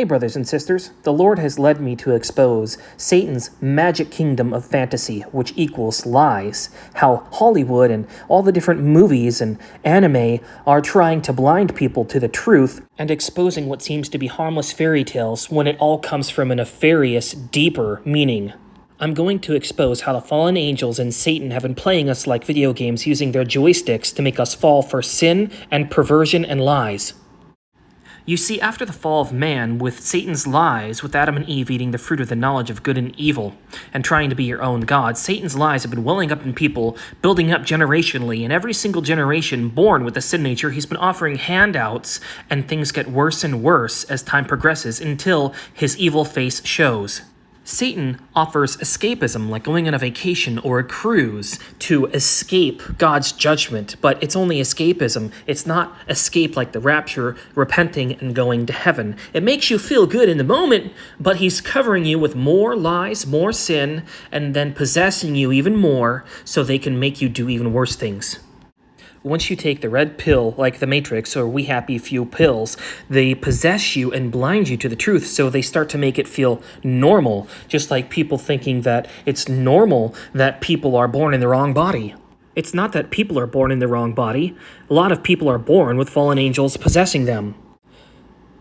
Hey brothers and sisters, the Lord has led me to expose Satan's magic kingdom of fantasy, which equals lies. How Hollywood and all the different movies and anime are trying to blind people to the truth and exposing what seems to be harmless fairy tales when it all comes from a nefarious, deeper meaning. I'm going to expose how the fallen angels and Satan have been playing us like video games using their joysticks to make us fall for sin and perversion and lies. You see, after the fall of man, with Satan's lies, with Adam and Eve eating the fruit of the knowledge of good and evil, and trying to be your own God, Satan's lies have been welling up in people, building up generationally, and every single generation born with a sin nature, he's been offering handouts, and things get worse and worse as time progresses until his evil face shows. Satan offers escapism, like going on a vacation or a cruise to escape God's judgment, but it's only escapism. It's not escape like the rapture, repenting and going to heaven. It makes you feel good in the moment, but he's covering you with more lies, more sin, and then possessing you even more so they can make you do even worse things. Once you take the red pill, like the Matrix or We Happy Few pills, they possess you and blind you to the truth, so they start to make it feel normal, just like people thinking that it's normal that people are born in the wrong body. It's not that people are born in the wrong body. A lot of people are born with fallen angels possessing them.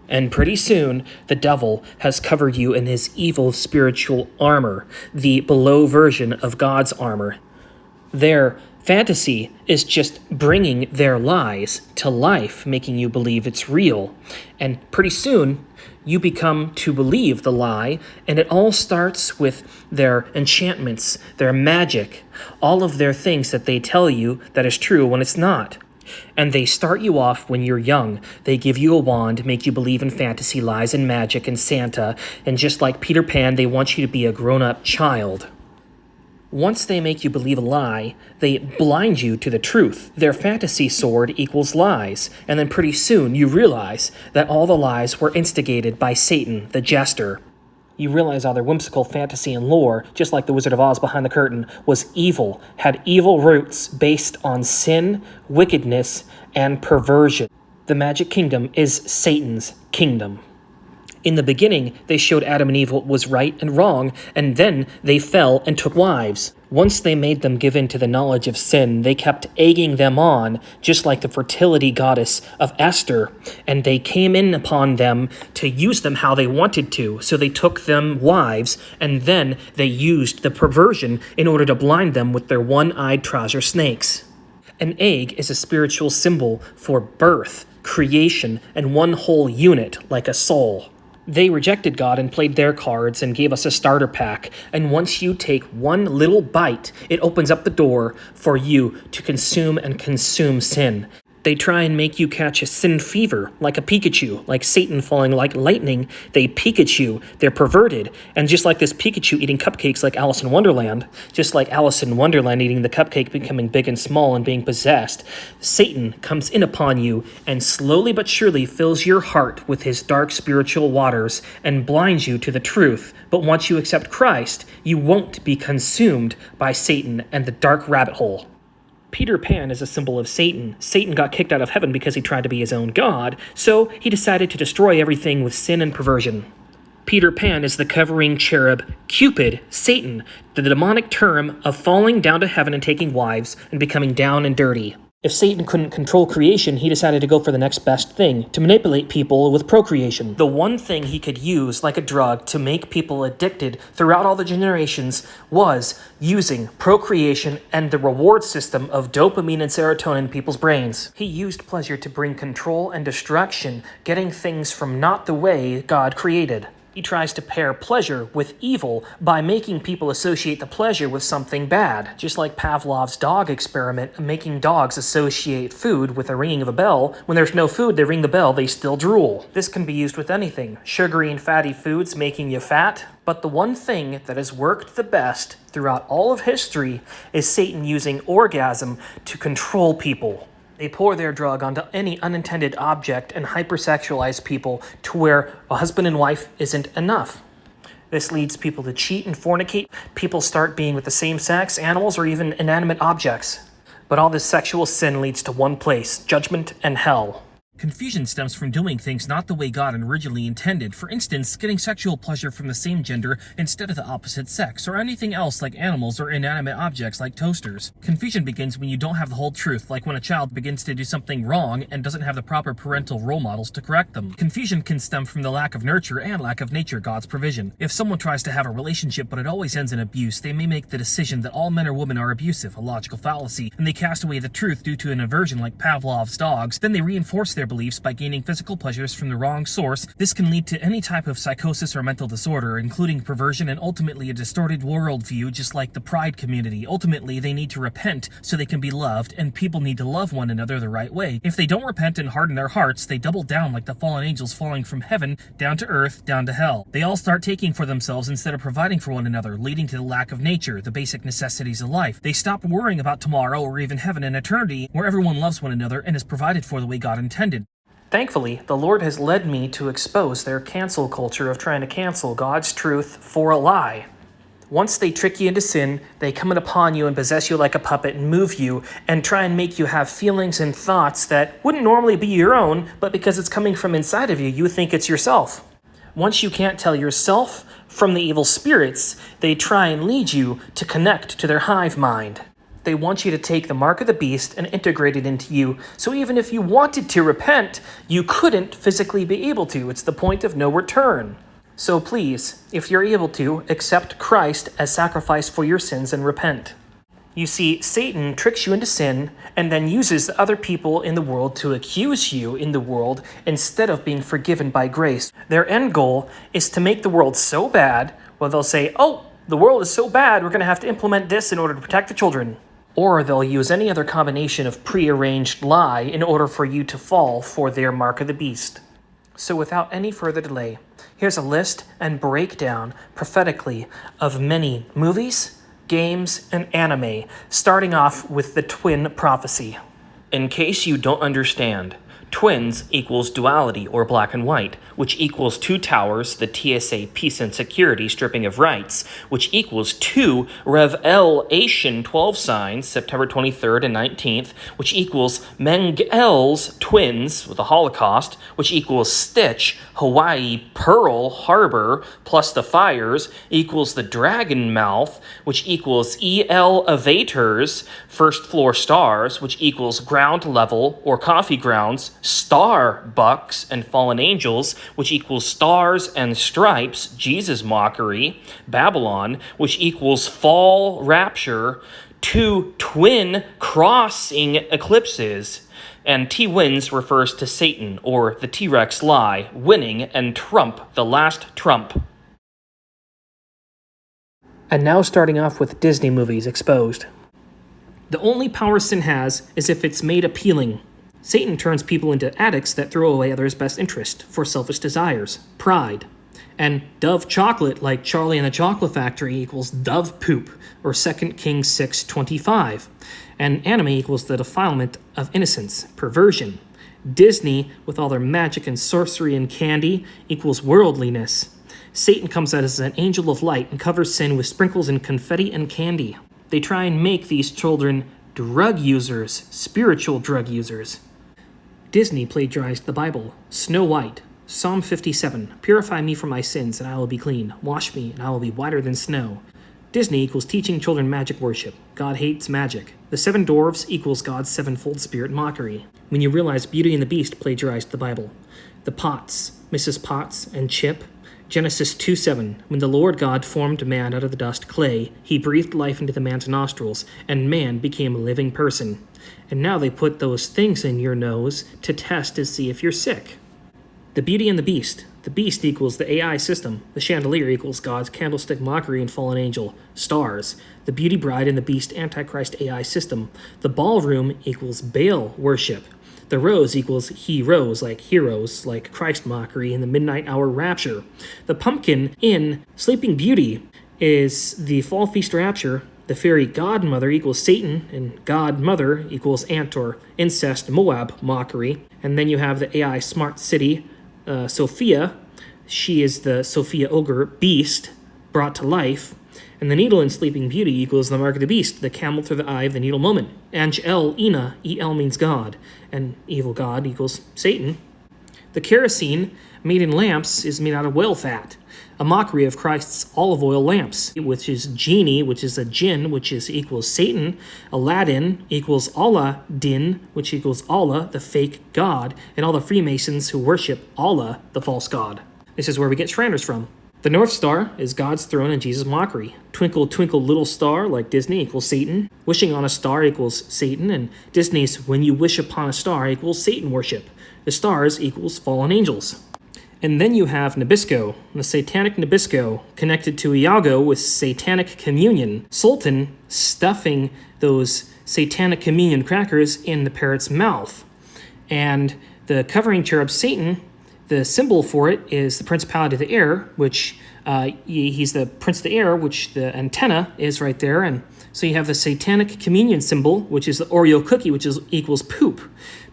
And pretty soon, the devil has covered you in his evil spiritual armor, the below version of God's armor. Their fantasy is just bringing their lies to life, making you believe it's real. And pretty soon, you become to believe the lie, and it all starts with their enchantments, their magic, all of their things that they tell you that is true when it's not. And they start you off when you're young. They give you a wand, make you believe in fantasy lies and magic and Santa, and just like Peter Pan, they want you to be a grown-up child. Once they make you believe a lie, they blind you to the truth. Their fantasy sword equals lies, and then pretty soon you realize that all the lies were instigated by Satan, the jester. You realize all their whimsical fantasy and lore, just like the Wizard of Oz behind the curtain, was evil, had evil roots based on sin, wickedness, and perversion. The magic kingdom is Satan's kingdom. In the beginning, they showed Adam and Eve what was right and wrong, and then they fell and took wives. Once they made them give in to the knowledge of sin, they kept egging them on, just like the fertility goddess of Esther, and they came in upon them to use them how they wanted to. So they took them wives, and then they used the perversion in order to blind them with their one-eyed trouser snakes. An egg is a spiritual symbol for birth, creation, and one whole unit, like a soul. They rejected God and played their cards and gave us a starter pack, and once you take one little bite, it opens up the door for you to consume and consume sin. They try and make you catch a sin fever, like a Pikachu, like Satan falling like lightning. They Pikachu, they're perverted, and just like this Pikachu eating cupcakes like Alice in Wonderland, just like Alice in Wonderland eating the cupcake, becoming big and small and being possessed, Satan comes in upon you and slowly but surely fills your heart with his dark spiritual waters and blinds you to the truth. But once you accept Christ, you won't be consumed by Satan and the dark rabbit hole. Peter Pan is a symbol of Satan. Satan got kicked out of heaven because he tried to be his own god, so he decided to destroy everything with sin and perversion. Peter Pan is the covering cherub Cupid, Satan, the demonic term of falling down to heaven and taking wives and becoming down and dirty. If Satan couldn't control creation, he decided to go for the next best thing, to manipulate people with procreation. The one thing he could use like a drug to make people addicted throughout all the generations was using procreation and the reward system of dopamine and serotonin in people's brains. He used pleasure to bring control and destruction, getting things from not the way God created. He tries to pair pleasure with evil by making people associate the pleasure with something bad, just like Pavlov's dog experiment, making dogs associate food with the ringing of a bell. When there's no food, they ring the bell, they still drool. This can be used with anything. Sugary and fatty foods making you fat. But the one thing that has worked the best throughout all of history is Satan using orgasm to control people. They pour their drug onto any unintended object and hypersexualize people to where a husband and wife isn't enough. This leads people to cheat and fornicate. People start being with the same sex, animals, or even inanimate objects. But all this sexual sin leads to one place, judgment and hell. Confusion stems from doing things not the way God originally intended. For instance, getting sexual pleasure from the same gender instead of the opposite sex, or anything else like animals or inanimate objects like toasters. Confusion begins when you don't have the whole truth, like when a child begins to do something wrong and doesn't have the proper parental role models to correct them. Confusion can stem from the lack of nurture and lack of nature, God's provision. If someone tries to have a relationship but it always ends in abuse, they may make the decision that all men or women are abusive, a logical fallacy, and they cast away the truth due to an aversion like Pavlov's dogs. Then they reinforce their beliefs by gaining physical pleasures from the wrong source. This can lead to any type of psychosis or mental disorder, including perversion and ultimately a distorted worldview, just like the pride community. Ultimately, they need to repent so they can be loved, and people need to love one another the right way. If they don't repent and harden their hearts, they double down like the fallen angels falling from heaven down to earth, down to hell. They all start taking for themselves instead of providing for one another, leading to the lack of nature, the basic necessities of life. They stop worrying about tomorrow or even heaven and eternity, where everyone loves one another and is provided for the way God intended. Thankfully, the Lord has led me to expose their cancel culture of trying to cancel God's truth for a lie. Once they trick you into sin, they come in upon you and possess you like a puppet and move you and try and make you have feelings and thoughts that wouldn't normally be your own, but because it's coming from inside of you, you think it's yourself. Once you can't tell yourself from the evil spirits, they try and lead you to connect to their hive mind. They want you to take the mark of the beast and integrate it into you, so even if you wanted to repent, you couldn't physically be able to. It's the point of no return. So please, if you're able to, accept Christ as sacrifice for your sins and repent. You see, Satan tricks you into sin and then uses the other people in the world to accuse you in the world instead of being forgiven by grace. Their end goal is to make the world so bad, well, they'll say, oh, the world is so bad, we're going to have to implement this in order to protect the children. Or they'll use any other combination of prearranged lie in order for you to fall for their mark of the beast. So without any further delay, here's a list and breakdown prophetically of many movies, games, and anime, starting off with the twin prophecy. In case you don't understand, twins equals duality or black and white, which equals 2 towers, the TSA peace and security stripping of rights, which equals 2 Revelation 12 signs, September 23rd and 19th, which equals Mengel's twins with the Holocaust, which equals Stitch, Hawaii, Pearl Harbor, plus the fires, equals the Dragon Mouth, which equals elevators, first floor stars, which equals ground level or coffee grounds, Starbucks and fallen angels, which equals stars and stripes, Jesus mockery, Babylon, which equals fall rapture, 2 twin crossing eclipses, and T-wins refers to Satan or the T-Rex lie, winning, and Trump, the last Trump. And now starting off with Disney movies exposed. The only power sin has is if it's made appealing. Satan turns people into addicts that throw away others' best interest for selfish desires, pride. And Dove chocolate, like Charlie and the Chocolate Factory, equals dove poop, or 2 Kings 6:25. And anime equals the defilement of innocence, perversion. Disney, with all their magic and sorcery and candy, equals worldliness. Satan comes out as an angel of light and covers sin with sprinkles and confetti and candy. They try and make these children drug users, spiritual drug users. Disney plagiarized the Bible. Snow White, Psalm 57, purify me from my sins and I will be clean. Wash me and I will be whiter than snow. Disney equals teaching children magic worship. God hates magic. The 7 Dwarfs equals God's 7-fold spirit mockery. When you realize Beauty and the Beast plagiarized the Bible. The Potts, Mrs. Potts and Chip, Genesis 2:7, when the Lord God formed man out of the dust clay, he breathed life into the man's nostrils, and man became a living person. And now they put those things in your nose to test to see if you're sick. The Beauty and the Beast. The Beast equals the AI system. The chandelier equals God's candlestick mockery and fallen angel. Stars. The Beauty Bride and the Beast Antichrist AI system. The ballroom equals Baal worship. The rose equals he rose, like heroes, like Christ mockery in the midnight hour rapture. The pumpkin in Sleeping Beauty is the fall feast rapture. The fairy godmother equals Satan, and godmother equals Antor, incest, Moab mockery. And then you have the AI smart city, Sophia. She is the Sophia ogre beast brought to life. And the needle in Sleeping Beauty equals the mark of the beast, the camel through the eye of the needle moment. Angel, Ina, El means God, and evil God equals Satan. The kerosene made in lamps is made out of whale fat, a mockery of Christ's olive oil lamps, which is genie, which is a jinn, which is equals Satan. Aladdin equals Allah Din, which equals Allah, the fake God, and all the Freemasons who worship Allah, the false God. This is where we get Stranders from. The North Star is God's throne and Jesus' mockery. Twinkle, twinkle, little star, like Disney, equals Satan. Wishing on a star equals Satan, and Disney's When You Wish Upon a Star equals Satan worship. The stars equals fallen angels. And then you have Nabisco, the satanic Nabisco, connected to Iago with satanic communion. Sultan stuffing those satanic communion crackers in the parrot's mouth. And the covering cherub Satan, the symbol for it is the principality of the air, which he's the prince of the air, which the antenna is right there. And so you have the satanic communion symbol, which is the Oreo cookie, which equals poop.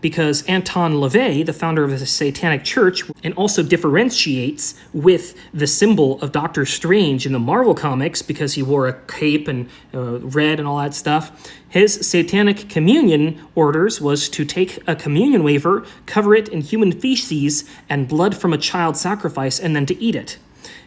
Because Anton LaVey, the founder of the Satanic Church, and also differentiates with the symbol of Doctor Strange in the Marvel comics because he wore a cape and red and all that stuff. His satanic communion orders was to take a communion wafer, cover it in human feces and blood from a child sacrifice, and then to eat it.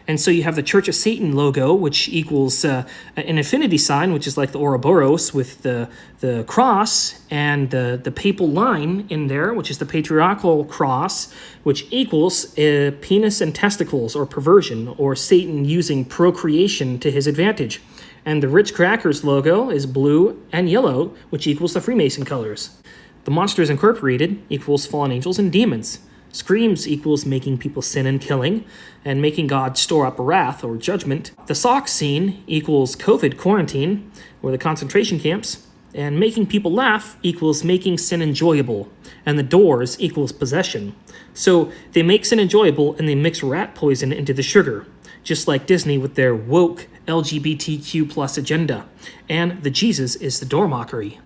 And so you have the Church of Satan logo, which equals an infinity sign, which is like the Ouroboros with the cross, and the papal line in there, which is the patriarchal cross, which equals penis and testicles, or perversion, or Satan using procreation to his advantage. And the Ritz Crackers logo is blue and yellow, which equals the Freemason colors. The Monsters Incorporated equals fallen angels and demons. Screams equals making people sin and killing, and making God store up wrath or judgment. The sock scene equals COVID quarantine, or the concentration camps, and making people laugh equals making sin enjoyable, and the doors equals possession. So they make sin enjoyable and they mix rat poison into the sugar, just like Disney with their woke LGBTQ plus agenda. And the Jesus is the door mockery.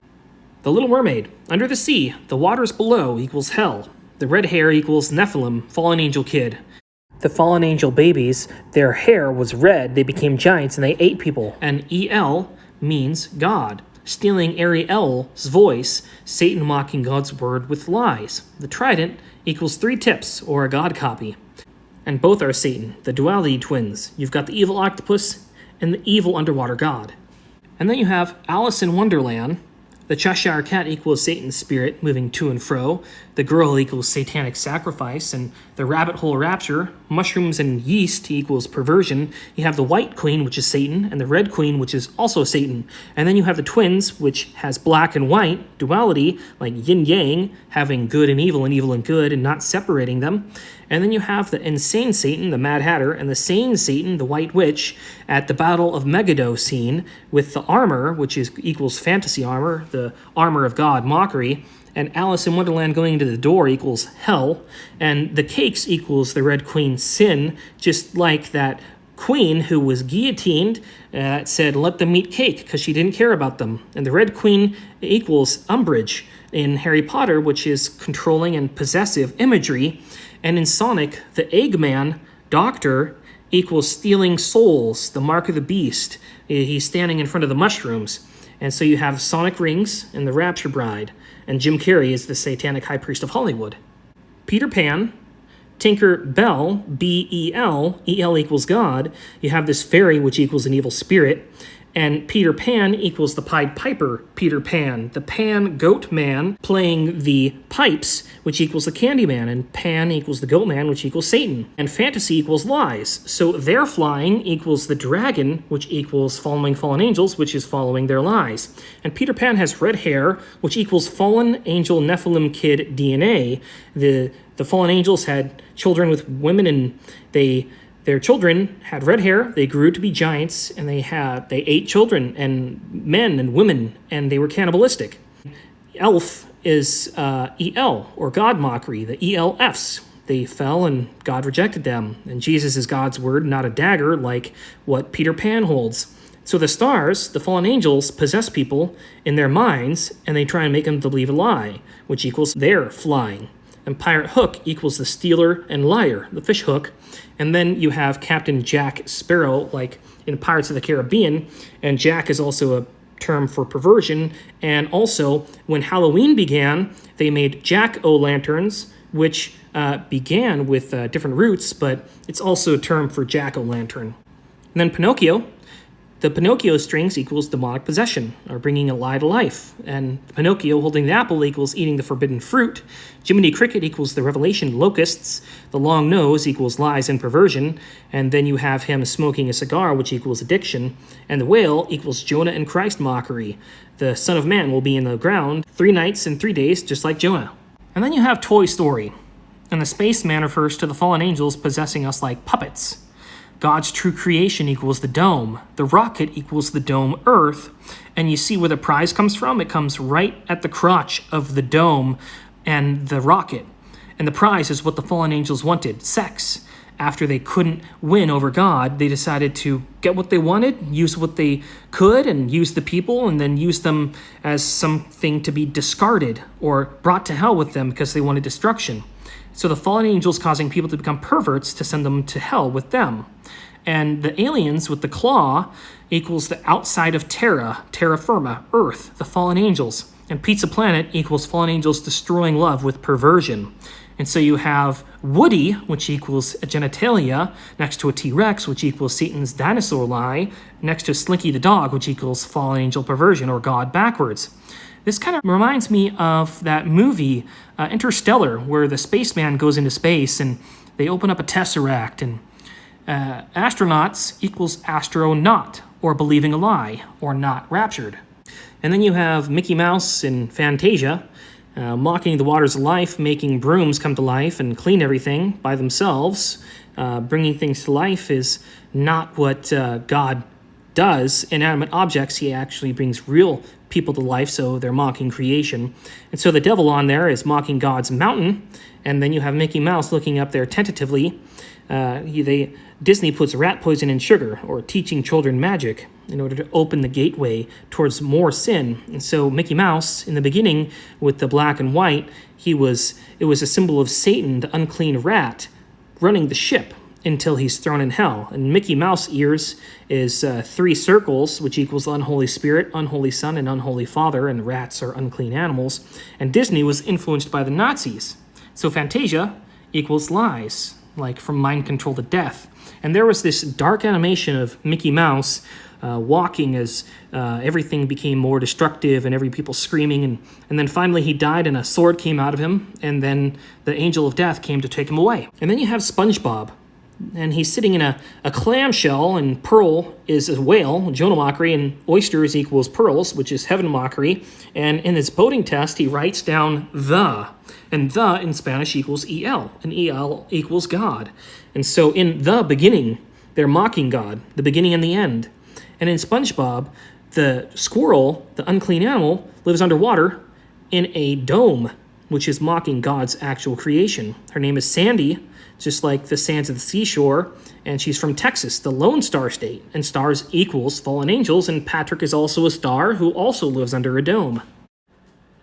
The Little Mermaid, under the sea, the waters below equals hell. The red hair equals Nephilim, fallen angel kid. The fallen angel babies, their hair was red, they became giants, and they ate people. And El means God, stealing Ariel's voice, Satan mocking God's word with lies. The trident equals 3 tips, or a God copy. And both are Satan, the duality twins. You've got the evil octopus and the evil underwater god. And then you have Alice in Wonderland. The Cheshire Cat equals Satan's spirit moving to and fro. The girl equals satanic sacrifice. And the rabbit hole rapture, mushrooms and yeast equals perversion. You have the white queen, which is Satan, and the red queen, which is also Satan. And then you have the twins, which has black and white, duality, like yin-yang, having good and evil and good, and not separating them. And then you have the insane Satan, the Mad Hatter, and the sane Satan, the White Witch, at the Battle of Megiddo scene with the armor, which equals fantasy armor, the armor of God, mockery, and Alice in Wonderland going into the door equals hell, and the cakes equals the Red Queen sin, just like that queen who was guillotined said, let them eat cake, because she didn't care about them. And the Red Queen equals Umbridge in Harry Potter, which is controlling and possessive imagery. And in Sonic, the Eggman, Doctor, equals stealing souls, the mark of the beast. He's standing in front of the mushrooms. And so you have Sonic Rings and the Rapture Bride. And Jim Carrey is the satanic high priest of Hollywood. Peter Pan, Tinker Bell, B-E-L, E-L equals God. You have this fairy, which equals an evil spirit. And Peter Pan equals the Pied Piper, Peter Pan, the Pan Goat Man playing the pipes, which equals the Candy Man, and Pan equals the Goat Man, which equals Satan. And fantasy equals lies. So their flying equals the dragon, which equals following fallen angels, which is following their lies. And Peter Pan has red hair, which equals fallen angel Nephilim kid DNA. The fallen angels had children with women, and their children had red hair, they grew to be giants, and they ate children and men and women, and they were cannibalistic. Elf is El, or God mockery, the ELFs. They fell and God rejected them. And Jesus is God's word, not a dagger like what Peter Pan holds. So the stars, the fallen angels, possess people in their minds, and they try and make them believe a lie, which equals their flying. And Pirate Hook equals the stealer and liar, the fish hook. And then you have Captain Jack Sparrow, like in Pirates of the Caribbean. And Jack is also a term for perversion. And also, when Halloween began, they made jack-o'-lanterns, which began with different roots, but it's also a term for jack-o'-lantern. And then Pinocchio. The Pinocchio strings equals demonic possession, or bringing a lie to life. And Pinocchio holding the apple equals eating the forbidden fruit. Jiminy Cricket equals the revelation locusts. The long nose equals lies and perversion. And then you have him smoking a cigar, which equals addiction. And the whale equals Jonah and Christ mockery. The Son of Man will be in the ground 3 nights and 3 days, just like Jonah. And then you have Toy Story. And the spaceman refers to the fallen angels possessing us like puppets. God's true creation equals the dome. The rocket equals the dome Earth. And you see where the prize comes from? It comes right at the crotch of the dome and the rocket. And the prize is what the fallen angels wanted, sex. After they couldn't win over God, they decided to get what they wanted, use what they could, and use the people, and then use them as something to be discarded or brought to hell with them because they wanted destruction. So the fallen angels causing people to become perverts to send them to hell with them. And the aliens with the claw equals the outside of terra firma, Earth, the fallen angels. And Pizza Planet equals fallen angels destroying love with perversion. And so you have Woody, which equals a genitalia, next to a T-Rex, which equals Satan's dinosaur lie, next to Slinky the dog, which equals fallen angel perversion or God backwards. This kind of reminds me of that movie, Interstellar, where the spaceman goes into space and they open up a tesseract, and astronauts equals astronaut, or believing a lie, or not raptured. And then you have Mickey Mouse in Fantasia, mocking the waters of life, making brooms come to life and clean everything by themselves. Bringing things to life is not what God does. Inanimate objects, he actually brings real people to life, so they're mocking creation. And so the devil on there is mocking God's mountain, and then you have Mickey Mouse looking up there tentatively. Disney puts rat poison in sugar, or teaching children magic, in order to open the gateway towards more sin. And so Mickey Mouse, in the beginning, with the black and white, it was a symbol of Satan, the unclean rat, running the ship until he's thrown in hell. And Mickey Mouse ears is 3 circles, which equals the unholy spirit, unholy son, and unholy father, and rats are unclean animals. And Disney was influenced by the Nazis. So Fantasia equals lies, like from mind control to death. And there was this dark animation of Mickey Mouse walking as everything became more destructive and every people screaming. And then finally he died and a sword came out of him. And then the angel of death came to take him away. And then you have SpongeBob. And he's sitting in a clamshell, and pearl is a whale, Jonah mockery, and oysters equals pearls, which is heaven mockery. And in his boating test, he writes down the, and the in Spanish equals EL, and EL equals God. And so in the beginning, they're mocking God, the beginning and the end. And in SpongeBob, the squirrel, the unclean animal, lives underwater in a dome, which is mocking God's actual creation. Her name is Sandy, just like the sands of the seashore, and she's from Texas, the Lone Star State, and stars equals fallen angels, and Patrick is also a star who also lives under a dome.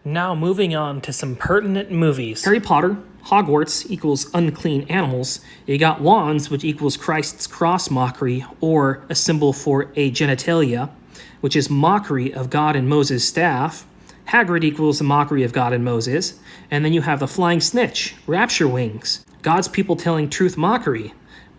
Now moving on to some pertinent movies. Harry Potter, Hogwarts equals unclean animals. You got wands, which equals Christ's cross mockery, or a symbol for a genitalia, which is mockery of God and Moses' staff. Hagrid equals the mockery of God and Moses. And then you have the flying snitch, Rapture wings, God's people telling truth mockery.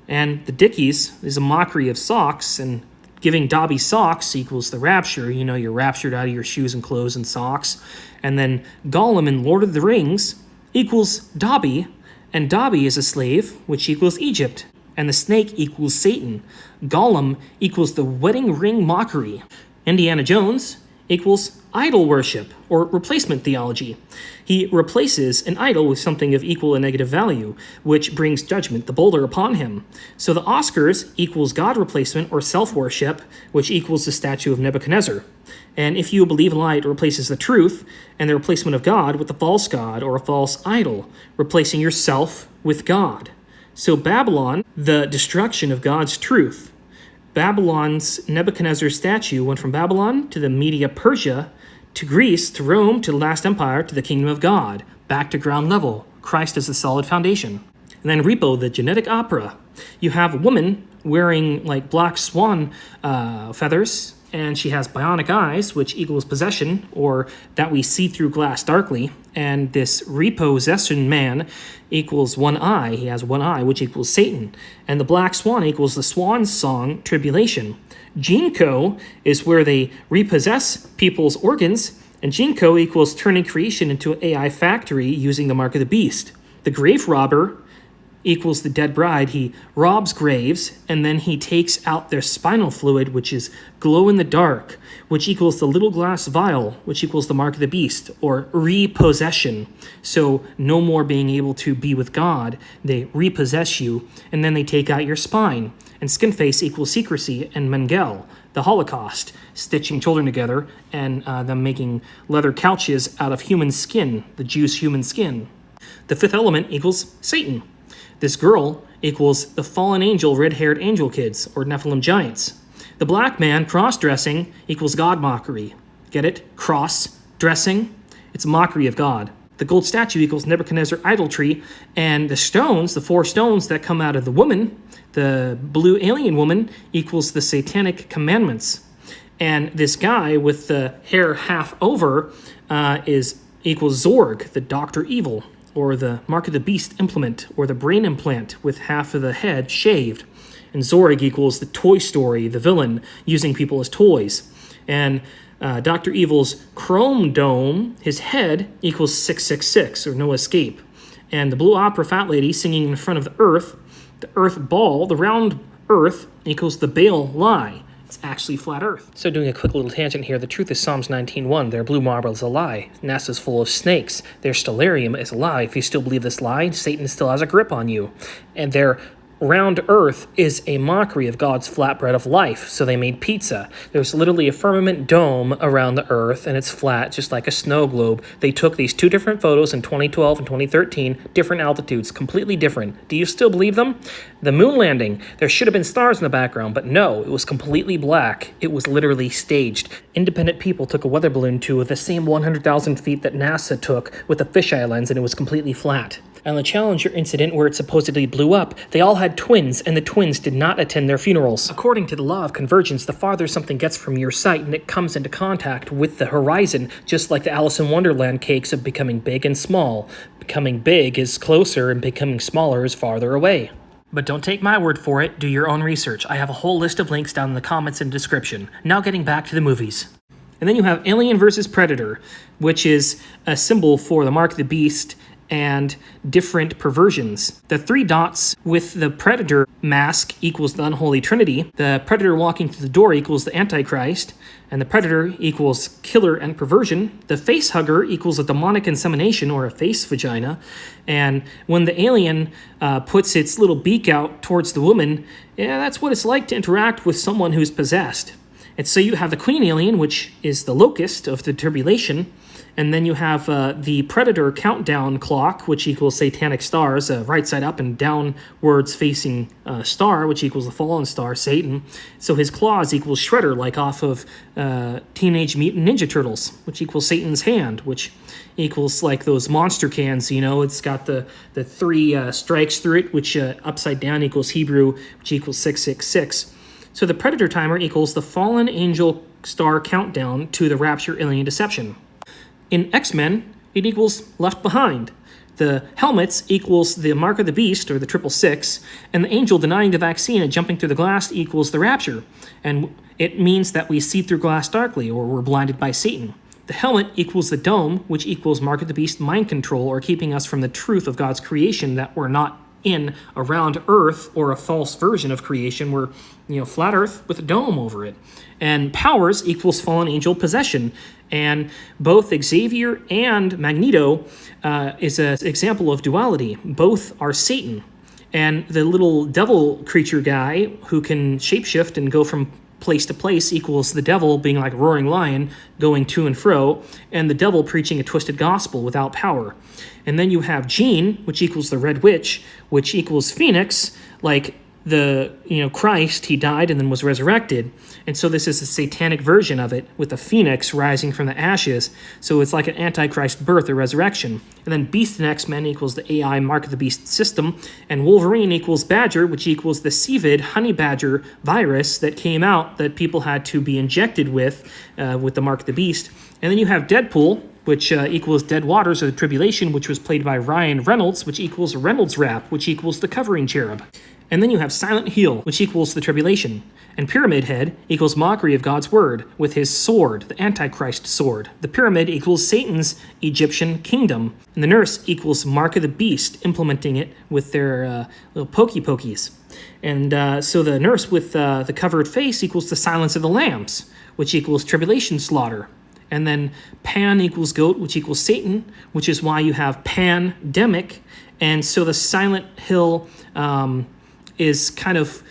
And the Dickies is a mockery of socks, and giving Dobby socks equals the rapture. You know, you're raptured out of your shoes and clothes and socks. And then Gollum in Lord of the Rings equals Dobby, and Dobby is a slave, which equals Egypt. And the snake equals Satan. Gollum equals the wedding ring mockery. Indiana Jones equals idol worship, or replacement theology. He replaces an idol with something of equal and negative value, which brings judgment, the boulder, upon him. So the Oscars equals God replacement, or self-worship, which equals the statue of Nebuchadnezzar. And if you believe a lie, it replaces the truth, and the replacement of God with a false god, or a false idol, replacing yourself with God. So Babylon, the destruction of God's truth. Babylon's Nebuchadnezzar statue went from Babylon to the Media Persia, to Greece, to Rome, to the last empire, to the kingdom of God, back to ground level, Christ is the solid foundation. And then Repo, the genetic opera. You have a woman wearing like black swan feathers, and she has bionic eyes, which equals possession, or that we see through glass darkly. And this repossession man equals one eye. He has one eye, which equals Satan. And the black swan equals the swan song, tribulation. Genco is where they repossess people's organs, and Genco equals turning creation into an AI factory using the mark of the beast. The grave robber equals the dead bride. He robs graves, and then he takes out their spinal fluid, which is glow in the dark, which equals the little glass vial, which equals the mark of the beast, or repossession. So no more being able to be with God. They repossess you, and then they take out your spine. And skin face equals secrecy, and Mengele, the Holocaust, stitching children together, and them making leather couches out of human skin, the Jews' human skin. The fifth element equals Satan. This girl equals the fallen angel, red-haired angel kids, or Nephilim giants. The black man, cross-dressing, equals God mockery. Get it? Cross-dressing? It's mockery of God. The gold statue equals Nebuchadnezzar idolatry, and the stones, the 4 stones that come out of the woman, the blue alien woman, equals the satanic commandments. And this guy with the hair half over equals Zorg, the Dr. Evil, or the Mark of the Beast implement, or the brain implant with half of the head shaved. And Zorg equals the Toy Story, the villain, using people as toys. And Dr. Evil's chrome dome, his head, equals 666, or no escape. And the blue opera fat lady singing in front of the earth ball, the round earth, equals the Baal lie. It's actually flat earth. So doing a quick little tangent here, the truth is Psalms 19:1. Their blue marble is a lie. NASA's full of snakes. Their stellarium is a lie. If you still believe this lie, Satan still has a grip on you. And their round earth is a mockery of God's flat bread of life, so they made pizza. There's literally a firmament dome around the earth, and it's flat, just like a snow globe. They took these 2 different photos in 2012 and 2013, different altitudes, completely different. Do you still believe them? The moon landing, there should have been stars in the background, but no, it was completely black. It was literally staged. Independent people took a weather balloon to the same 100,000 feet that NASA took with a fisheye lens, and it was completely flat. And the Challenger incident where it supposedly blew up, they all had twins, and the twins did not attend their funerals. According to the law of convergence, the farther something gets from your sight and it comes into contact with the horizon, just like the Alice in Wonderland cakes of becoming big and small. Becoming big is closer and becoming smaller is farther away. But don't take my word for it, do your own research. I have a whole list of links down in the comments and description. Now getting back to the movies. And then you have Alien vs. Predator, which is a symbol for the mark of the beast and different perversions. The 3 dots with the Predator mask equals the unholy trinity. The Predator walking through the door equals the Antichrist. And the Predator equals killer and perversion. The face hugger equals a demonic insemination, or a face vagina. And when the alien puts its little beak out towards the woman, yeah, that's what it's like to interact with someone who's possessed. And so you have the queen alien, which is the locust of the tribulation. And then you have the Predator countdown clock, which equals satanic stars, right side up and downwards facing star, which equals the fallen star, Satan. So his claws equals Shredder, like off of Teenage Mutant Ninja Turtles, which equals Satan's hand, which equals like those monster cans, you know. It's got the 3 strikes through it, which upside down equals Hebrew, which equals 666. So the Predator timer equals the fallen angel star countdown to the Rapture alien deception. In X-Men, it equals Left Behind. The helmets equals the mark of the beast, or the 666, and the angel denying the vaccine and jumping through the glass equals the rapture. And it means that we see through glass darkly, or we're blinded by Satan. The helmet equals the dome, which equals mark of the beast mind control, or keeping us from the truth of God's creation, that we're not in around Earth or a false version of creation. We're, flat Earth with a dome over it. And powers equals fallen angel possession. And both Xavier and Magneto is an example of duality. Both are Satan. And the little devil creature guy who can shapeshift and go from place to place equals the devil being like a roaring lion going to and fro, and the devil preaching a twisted gospel without power. And then you have Jean, which equals the Red Witch, which equals Phoenix, like Christ, he died and then was resurrected. And so this is a satanic version of it with the phoenix rising from the ashes. So it's like an antichrist birth or resurrection. And then Beast and X-Men equals the AI Mark of the Beast system. And Wolverine equals Badger, which equals the CVID honey badger virus that came out that people had to be injected with the Mark of the Beast. And then you have Deadpool, which equals Dead Waters or the Tribulation, which was played by Ryan Reynolds, which equals Reynolds Wrap, which equals the Covering Cherub. And then you have Silent Heel, which equals the Tribulation. And Pyramid Head equals mockery of God's Word with his sword, the Antichrist sword. The Pyramid equals Satan's Egyptian kingdom. And the Nurse equals Mark of the Beast, implementing it with their little pokey-pokies. And so the Nurse with the covered face equals the Silence of the Lambs, which equals Tribulation Slaughter. And then Pan equals Goat, which equals Satan, which is why you have Pandemic. And so the Silent Hill is kind of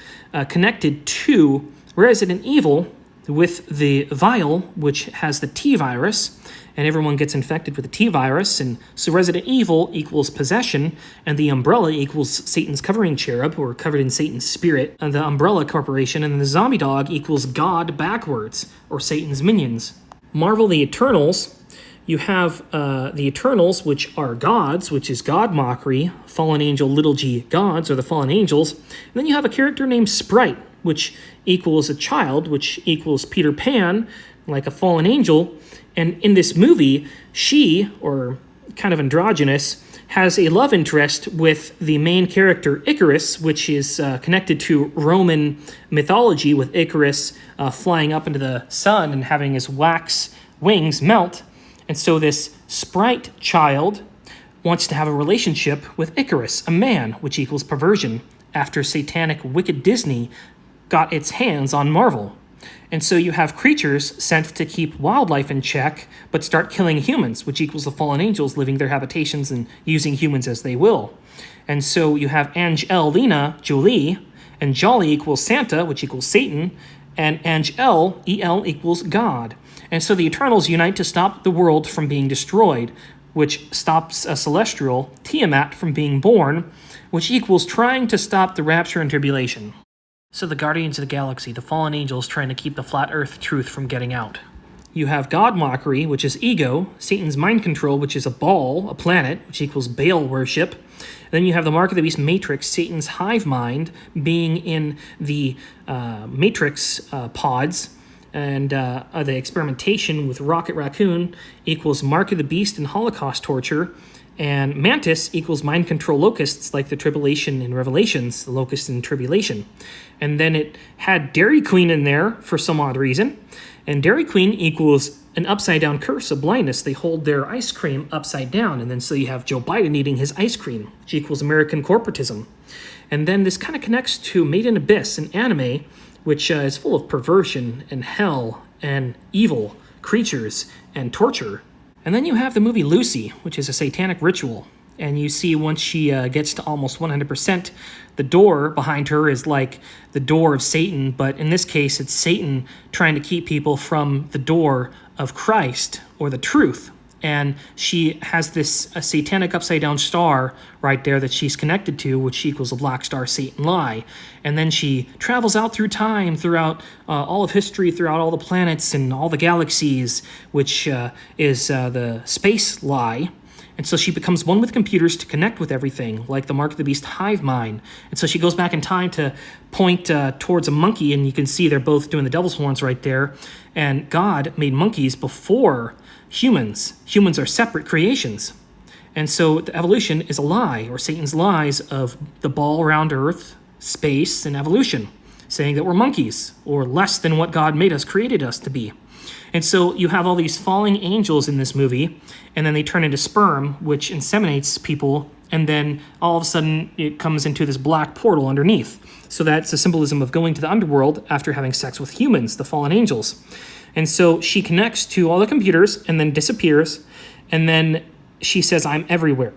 connected to Resident Evil with the vial, which has the T virus, and everyone gets infected with the T virus. And so Resident Evil equals possession, and the Umbrella equals Satan's covering cherub, who are covered in Satan's spirit, and the Umbrella Corporation. And then the Zombie Dog equals God backwards, or Satan's minions. Marvel the Eternals. You have the Eternals, which are gods, which is God mockery, fallen angel, little g, gods, or the fallen angels. And then you have a character named Sprite, which equals a child, which equals Peter Pan, like a fallen angel. And in this movie, she, or kind of androgynous, has a love interest with the main character Icarus, which is connected to Roman mythology, with Icarus flying up into the sun and having his wax wings melt. And so this Sprite child wants to have a relationship with Icarus, a man, which equals perversion, after satanic wicked Disney got its hands on Marvel. And so you have creatures sent to keep wildlife in check, but start killing humans, which equals the fallen angels living their habitations and using humans as they will. And so you have Angelina Jolie, and Jolly equals Santa, which equals Satan, and Angel, E-L, equals God. And so the Eternals unite to stop the world from being destroyed, which stops a celestial, Tiamat, from being born, which equals trying to stop the rapture and tribulation. So the Guardians of the Galaxy, the fallen angels trying to keep the flat earth truth from getting out. You have God mockery, which is ego, Satan's mind control, which is a ball, a planet, which equals Baal worship. Then you have the Mark of the Beast Matrix, Satan's hive mind, being in the Matrix pods. And the experimentation with Rocket Raccoon equals Mark of the Beast and Holocaust torture. And Mantis equals mind control locusts, like the Tribulation in Revelations, the locusts in Tribulation. And then it had Dairy Queen in there for some odd reason. And Dairy Queen equals an upside-down curse of blindness. They hold their ice cream upside down. And then so you have Joe Biden eating his ice cream, which equals American corporatism. And then this kind of connects to Made in Abyss, an anime, which is full of perversion and hell and evil creatures and torture. And then you have the movie Lucy, which is a satanic ritual. And you see once she gets to almost 100%, the door behind her is like the door of Satan, but in this case, it's Satan trying to keep people from the door of Christ or the truth. And she has this a satanic upside-down star right there that she's connected to, which equals a black star, Satan lie. And then she travels out through time, throughout all of history, throughout all the planets and all the galaxies, which is the space lie. And so she becomes one with computers to connect with everything, like the Mark of the Beast hive mind. And so she goes back in time to point towards a monkey, and you can see they're both doing the devil's horns right there. And God made monkeys before humans. Humans are separate creations. And so the evolution is a lie, or Satan's lies of the ball around Earth, space, and evolution, saying that we're monkeys, or less than what God made us, created us to be. And so you have all these falling angels in this movie, and then they turn into sperm, which inseminates people, and then all of a sudden it comes into this black portal underneath. So that's a symbolism of going to the underworld after having sex with humans, the fallen angels. And so she connects to all the computers and then disappears, and then she says, I'm everywhere,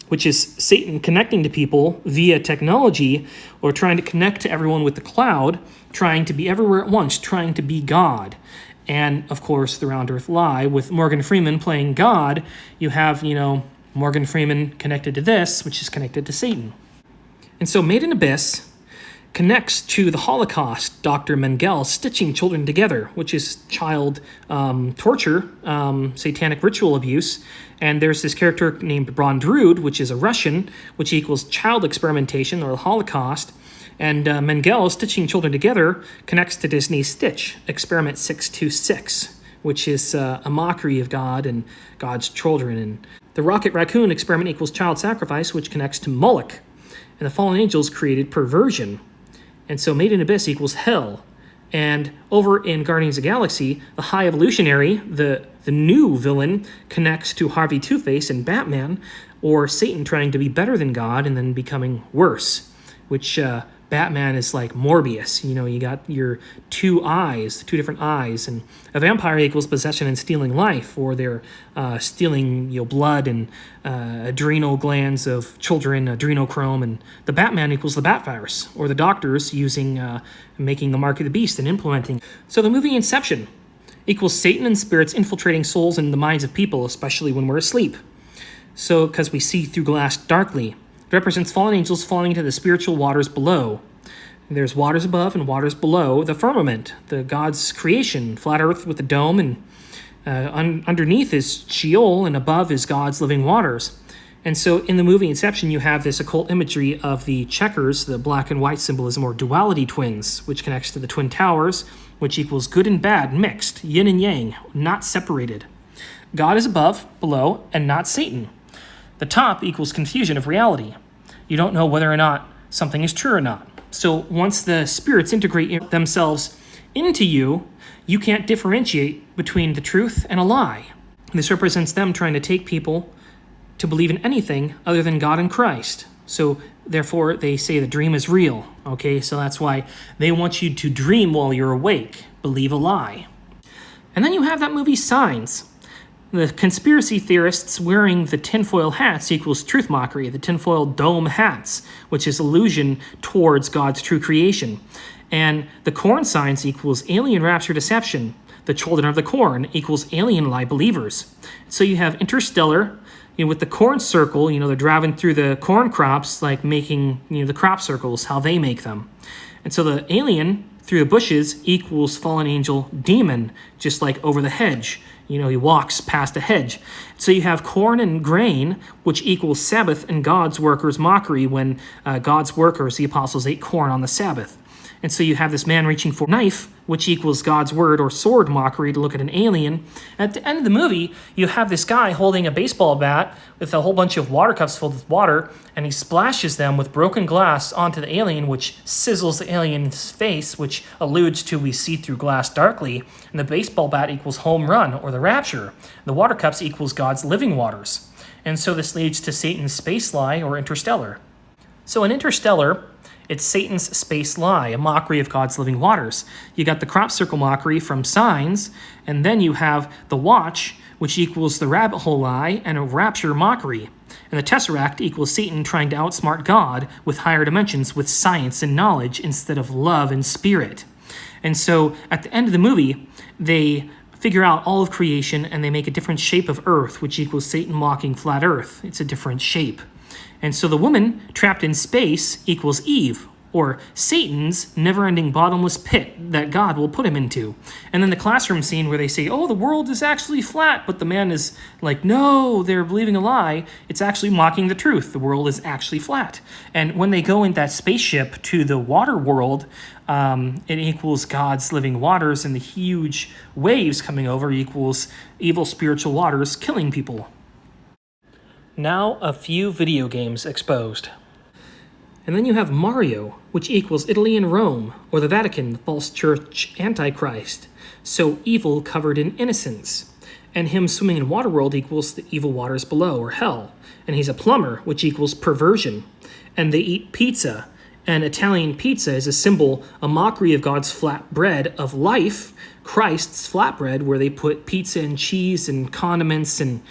which is Satan connecting to people via technology, or trying to connect to everyone with the cloud, trying to be everywhere at once, trying to be God. And, of course, the Round Earth Lie, with Morgan Freeman playing God, you have, Morgan Freeman connected to this, which is connected to Satan. And so Made in Abyss connects to the Holocaust, Dr. Mengele stitching children together, which is child torture, satanic ritual abuse. And there's this character named Brondrud, which is a Russian, which equals child experimentation or the Holocaust. And Mengele stitching children together connects to Disney's Stitch, Experiment 626, which is a mockery of God and God's children. And the Rocket Raccoon experiment equals child sacrifice, which connects to Moloch. And the fallen angels created perversion. And so Made in Abyss equals hell. And over in Guardians of the Galaxy, the High Evolutionary, the new villain, connects to Harvey Two-Face and Batman, or Satan trying to be better than God and then becoming worse, which Batman is like Morbius. You know, you got your two different eyes, and a vampire equals possession and stealing life, or they're stealing blood and adrenal glands of children, adrenochrome, and the Batman equals the Bat virus, or the doctors making the mark of the beast and implementing. So the movie Inception equals Satan and spirits infiltrating souls and the minds of people, especially when we're asleep. So, because we see through glass darkly. It represents fallen angels falling into the spiritual waters below. There's waters above and waters below the firmament, the God's creation, flat earth with the dome, and underneath is Sheol, and above is God's living waters. And so in the movie Inception, you have this occult imagery of the checkers, the black and white symbolism, or duality twins, which connects to the Twin Towers, which equals good and bad mixed, yin and yang, not separated. God is above, below, and not Satan. The top equals confusion of reality. You don't know whether or not something is true or not. So once the spirits integrate themselves into you, you can't differentiate between the truth and a lie. This represents them trying to take people to believe in anything other than God and Christ. So therefore, they say the dream is real. Okay, so that's why they want you to dream while you're awake, believe a lie. And then you have that movie Signs. The conspiracy theorists wearing the tinfoil hats equals truth mockery, the tinfoil dome hats, which is allusion towards God's true creation. And the corn signs equals alien rapture deception. The children of the corn equals alien lie believers. So you have Interstellar, with the corn circle, they're driving through the corn crops, like making, the crop circles, how they make them. And so the alien through the bushes equals fallen angel demon, just like over the hedge. He walks past a hedge. So you have corn and grain, which equals Sabbath and God's workers' mockery when God's workers, the apostles, ate corn on the Sabbath. And so you have this man reaching for a knife, which equals God's word or sword mockery to look at an alien. At the end of the movie, you have this guy holding a baseball bat with a whole bunch of water cups filled with water, and he splashes them with broken glass onto the alien, which sizzles the alien's face, which alludes to we see through glass darkly. And the baseball bat equals home run or the rapture. The water cups equals God's living waters. And so this leads to Satan's space lie or Interstellar. So in Interstellar, it's Satan's space lie, a mockery of God's living waters. You got the crop circle mockery from Signs, and then you have the watch, which equals the rabbit hole lie and a rapture mockery. And the Tesseract equals Satan trying to outsmart God with higher dimensions with science and knowledge instead of love and spirit. And so at the end of the movie, they figure out all of creation and they make a different shape of Earth, which equals Satan mocking flat Earth. It's a different shape. And so the woman trapped in space equals Eve, or Satan's never-ending bottomless pit that God will put him into. And then the classroom scene where they say, oh, the world is actually flat, but the man is like, no, they're believing a lie. It's actually mocking the truth. The world is actually flat. And when they go in that spaceship to the water world, it equals God's living waters, and the huge waves coming over equals evil spiritual waters killing people. Now a few video games exposed. And then you have Mario, which equals Italy and Rome, or the Vatican, the false church Antichrist. So evil covered in innocence. And him swimming in Waterworld equals the evil waters below, or hell. And he's a plumber, which equals perversion. And they eat pizza. And Italian pizza is a symbol, a mockery of God's flat bread of life, Christ's flatbread, where they put pizza and cheese and condiments and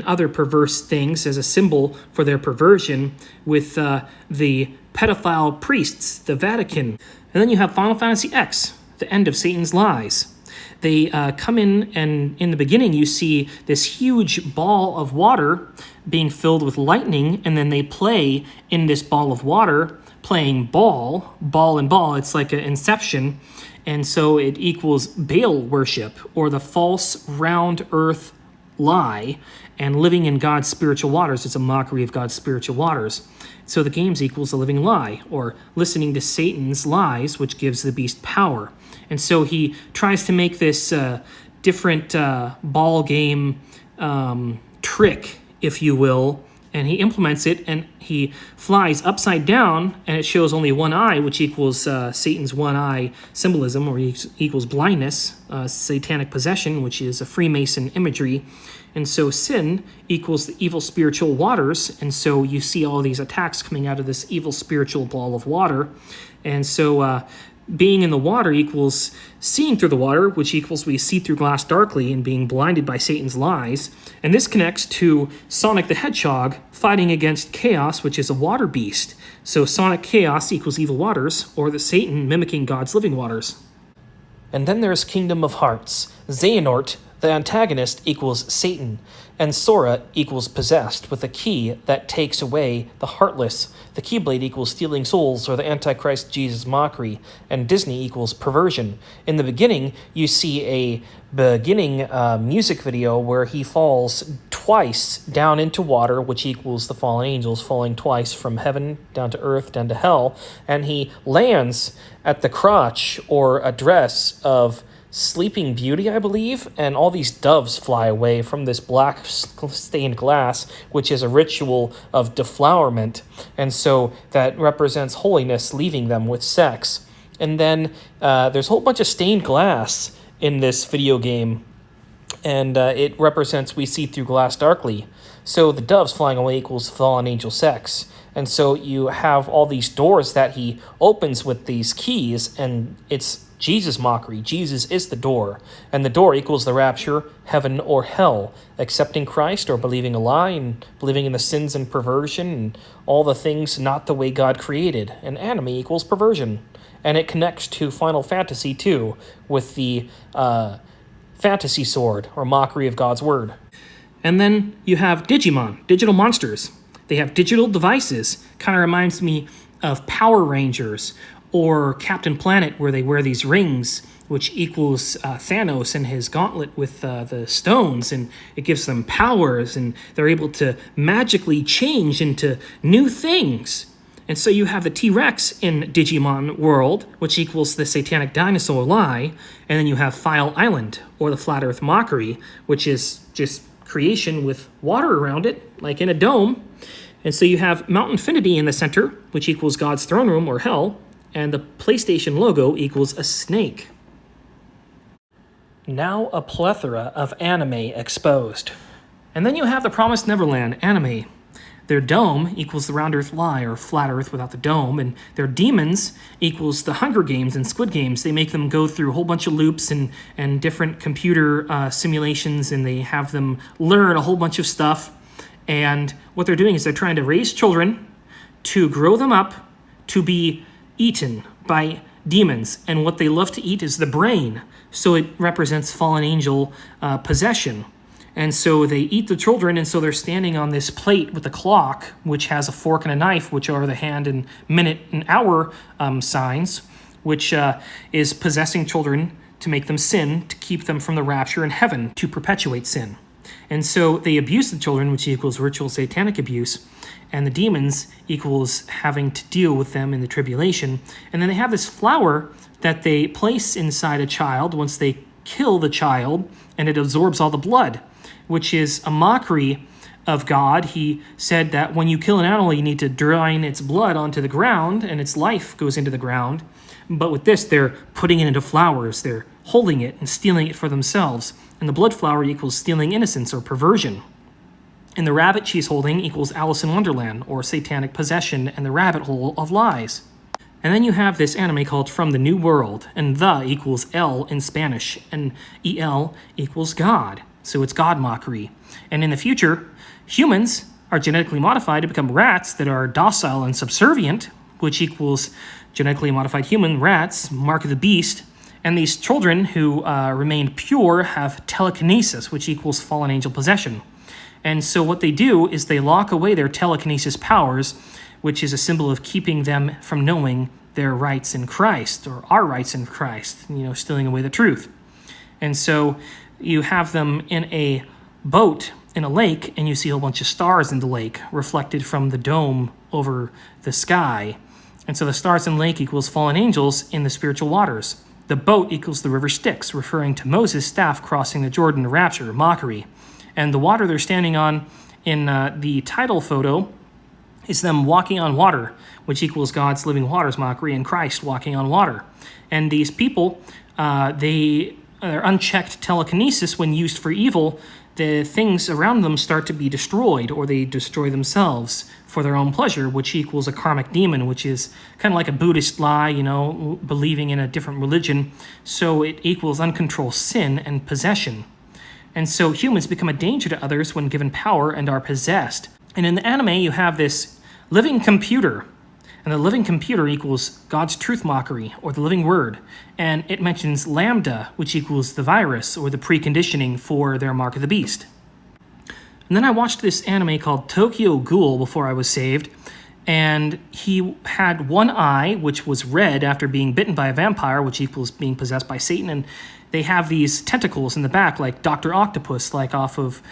other perverse things as a symbol for their perversion with the pedophile priests, the Vatican. And then you have Final Fantasy X, the end of Satan's lies. They come in, and in the beginning you see this huge ball of water being filled with lightning, and then they play in this ball of water, playing ball and ball. It's like an inception. And so it equals Baal worship, or the false round earth lie, and living in God's spiritual waters. It's a mockery of God's spiritual waters. So the games equals a living lie, or listening to Satan's lies, which gives the beast power. And so he tries to make this different ball game trick, if you will, and he implements it, and he flies upside down, and it shows only one eye, which equals Satan's one eye symbolism, or equals blindness, satanic possession, which is a Freemason imagery. And so sin equals the evil spiritual waters, and so you see all these attacks coming out of this evil spiritual ball of water. And so being in the water equals seeing through the water, which equals we see through glass darkly, and being blinded by Satan's lies. And this connects to Sonic the Hedgehog fighting against Chaos, which is a water beast. So Sonic Chaos equals evil waters, or the Satan mimicking God's living waters. And then there's Kingdom of Hearts. Xehanort, the antagonist, equals Satan, and Sora equals possessed, with a key that takes away the heartless. The Keyblade equals stealing souls, or the Antichrist Jesus mockery, and Disney equals perversion. In the beginning, you see a beginning music video where he falls twice down into water, which equals the fallen angels falling twice from heaven down to earth, down to hell, and he lands at the crotch or address of Sleeping Beauty, I believe, and all these doves fly away from this black stained glass, which is a ritual of deflowerment, and so that represents holiness leaving them with sex. And then there's a whole bunch of stained glass in this video game, and it represents we see through glass darkly. So the doves flying away equals fallen angel sex. And so you have all these doors that he opens with these keys, and it's Jesus mockery. Jesus is the door, and the door equals the rapture, heaven or hell, accepting Christ or believing a lie, and believing in the sins and perversion and all the things not the way God created. And anime equals perversion, and it connects to Final Fantasy 2 with the fantasy sword, or mockery of God's word. And then you have Digimon, digital monsters. They have digital devices. Kind of reminds me of Power Rangers or Captain Planet, where they wear these rings, which equals Thanos and his gauntlet with the stones, and it gives them powers, and they're able to magically change into new things. And so you have the T-Rex in Digimon world, which equals the satanic dinosaur lie, and then you have File Island, or the Flat Earth mockery, which is just creation with water around it, like in a dome. And so you have Mount Infinity in the center, which equals God's throne room, or hell, and the PlayStation logo equals a snake. Now a plethora of anime exposed. And then you have the Promised Neverland anime. Their dome equals the Round Earth lie, or Flat Earth without the dome, and their demons equals the Hunger Games and Squid Games. They make them go through a whole bunch of loops and different computer simulations, and they have them learn a whole bunch of stuff. And what they're doing is they're trying to raise children to grow them up to be eaten by demons, and what they love to eat is the brain, so it represents fallen angel possession. And so they eat the children, and so they're standing on this plate with a clock, which has a fork and a knife, which are the hand and minute and hour signs, which is possessing children to make them sin, to keep them from the rapture in heaven, to perpetuate sin. And so they abuse the children, which equals ritual satanic abuse, and the demons equals having to deal with them in the tribulation. And then they have this flower that they place inside a child once they kill the child, and it absorbs all the blood, which is a mockery of God. He said that when you kill an animal, you need to drain its blood onto the ground, and its life goes into the ground. But with this, they're putting it into flowers. They're holding it and stealing it for themselves. And the blood flower equals stealing innocence, or perversion. And the rabbit she's holding equals Alice in Wonderland, or satanic possession and the rabbit hole of lies. And then you have this anime called From the New World, and the equals L in Spanish, and EL equals God. So it's God mockery. And in the future, humans are genetically modified to become rats that are docile and subservient, which equals genetically modified human rats, mark of the beast. And these children who remain pure have telekinesis, which equals fallen angel possession. And so what they do is they lock away their telekinesis powers which is a symbol of keeping them from knowing their rights in Christ, or our rights in Christ, stealing away the truth. And so you have them in a boat in a lake, and you see a whole bunch of stars in the lake reflected from the dome over the sky. And so the stars in the lake equals fallen angels in the spiritual waters. The boat equals the river Styx, referring to Moses' staff crossing the Jordan to Rapture, mockery. And the water they're standing on in the title photo is them walking on water, which equals God's living waters, mockery, and Christ walking on water. And these people, their unchecked telekinesis, when used for evil, the things around them start to be destroyed, or they destroy themselves for their own pleasure, which equals a karmic demon, which is kind of like a Buddhist lie, believing in a different religion. So it equals uncontrolled sin and possession. And so humans become a danger to others when given power and are possessed. And in the anime, you have this living computer. And the living computer equals God's truth mockery, or the living word. And it mentions lambda, which equals the virus, or the preconditioning for their mark of the beast. And then I watched this anime called Tokyo Ghoul before I was saved. And he had one eye, which was red after being bitten by a vampire, which equals being possessed by Satan. And they have these tentacles in the back, like Dr. Octopus, like off of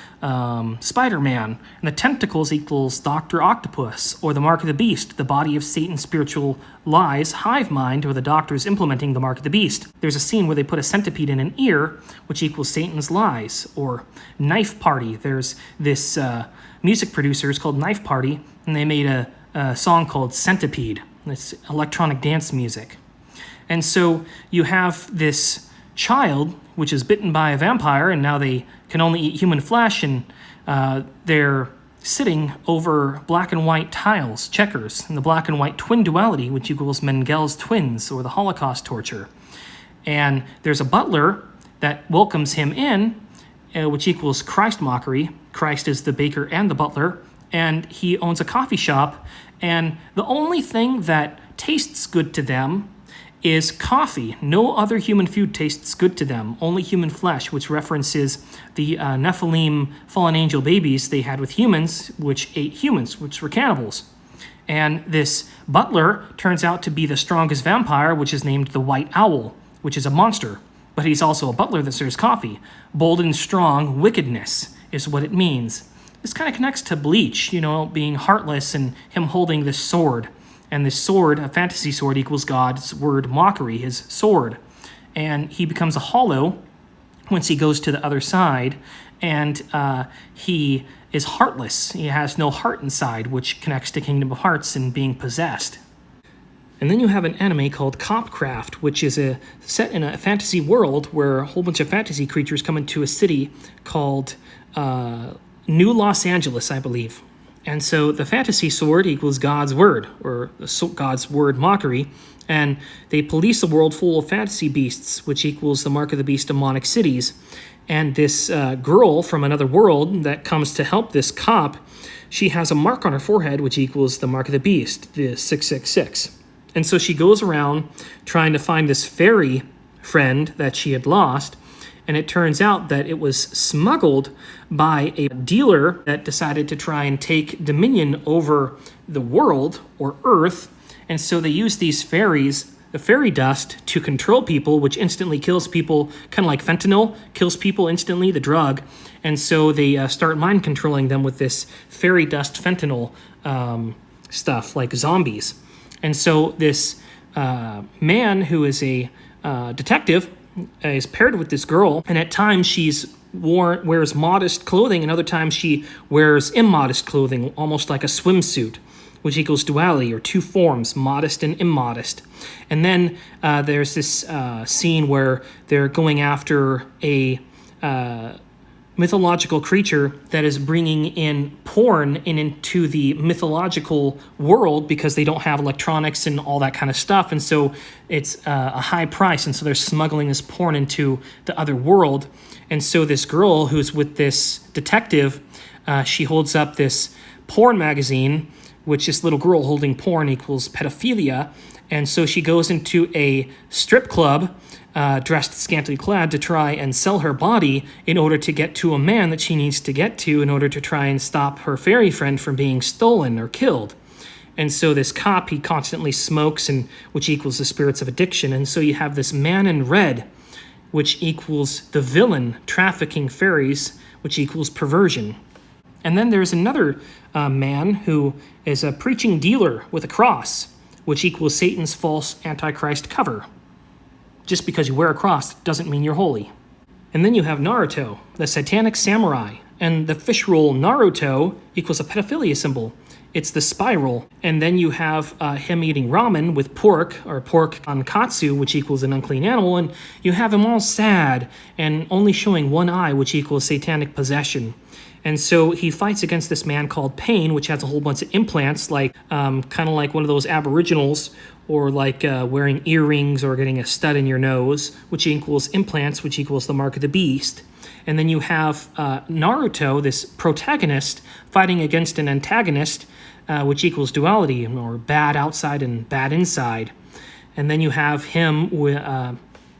Spider-Man. And the tentacles equals Dr. Octopus, or the mark of the beast, the body of Satan's spiritual lies, hive mind, or the doctors implementing the mark of the beast. There's a scene where they put a centipede in an ear, which equals Satan's lies, or Knife Party. There's this music producer, it's called Knife Party, and they made a song called Centipede. It's electronic dance music. And so you have this child, which is bitten by a vampire, and now they can only eat human flesh, and they're sitting over black and white tiles, checkers, and the black and white twin duality, which equals Mengel's twins, or the Holocaust torture. And there's a butler that welcomes him in, which equals Christ mockery. Christ is the baker and the butler, and he owns a coffee shop, and the only thing that tastes good to them is coffee. No other human food tastes good to them, only human flesh, which references the Nephilim fallen angel babies they had with humans, which ate humans, which were cannibals. And this butler turns out to be the strongest vampire, which is named the White Owl, which is a monster. But he's also a butler that serves coffee. Bold and strong wickedness is what it means. This kind of connects to Bleach, being heartless, and him holding this sword. And this sword, a fantasy sword, equals God's word mockery, his sword. And he becomes a hollow once he goes to the other side, and he is heartless. He has no heart inside, which connects to Kingdom of Hearts and being possessed. And then you have an anime called Copcraft, which is set in a fantasy world where a whole bunch of fantasy creatures come into a city called New Los Angeles, I believe. And so the fantasy sword equals God's word, or God's word mockery, and they police a world full of fantasy beasts, which equals the mark of the beast demonic cities. And this girl from another world that comes to help this cop, she has a mark on her forehead, which equals the mark of the beast, the 666. And so she goes around trying to find this fairy friend that she had lost, and it turns out that it was smuggled by a dealer that decided to try and take dominion over the world, or Earth. And so they use these fairies, the fairy dust, to control people, which instantly kills people, kind of like fentanyl, kills people instantly, the drug. And so they start mind controlling them with this fairy dust fentanyl stuff, like zombies. And so this man who is a detective is paired with this girl, and at times wears modest clothing, and other times she wears immodest clothing, almost like a swimsuit, which equals duality, or two forms, modest and immodest. And then there's this scene where they're going after a mythological creature that is bringing in porn into the mythological world because they don't have electronics and all that kind of stuff. And so it's a high price. And so they're smuggling this porn into the other world. And so this girl who's with this detective, she holds up this porn magazine, which this little girl holding porn equals pedophilia. And so she goes into a strip club, dressed scantily clad, to try and sell her body in order to get to a man that she needs to get to in order to try and stop her fairy friend from being stolen or killed. And so this cop, he constantly smokes, and which equals the spirits of addiction. And so you have this man in red, which equals the villain trafficking fairies, which equals perversion. And then there's another man who is a preaching dealer with a cross, which equals Satan's false Antichrist cover. Just because you wear a cross doesn't mean you're holy. And then you have Naruto, the satanic samurai, and the fish roll Naruto equals a pedophilia symbol. It's the spiral. And then you have him eating ramen with pork, or pork ankatsu, which equals an unclean animal, and you have him all sad and only showing one eye, which equals satanic possession. And so he fights against this man called Pain, which has a whole bunch of implants, like kind of like one of those aboriginals, or like wearing earrings or getting a stud in your nose, which equals implants, which equals the mark of the beast. And then you have Naruto, this protagonist, fighting against an antagonist, which equals duality, or bad outside and bad inside. And then you have him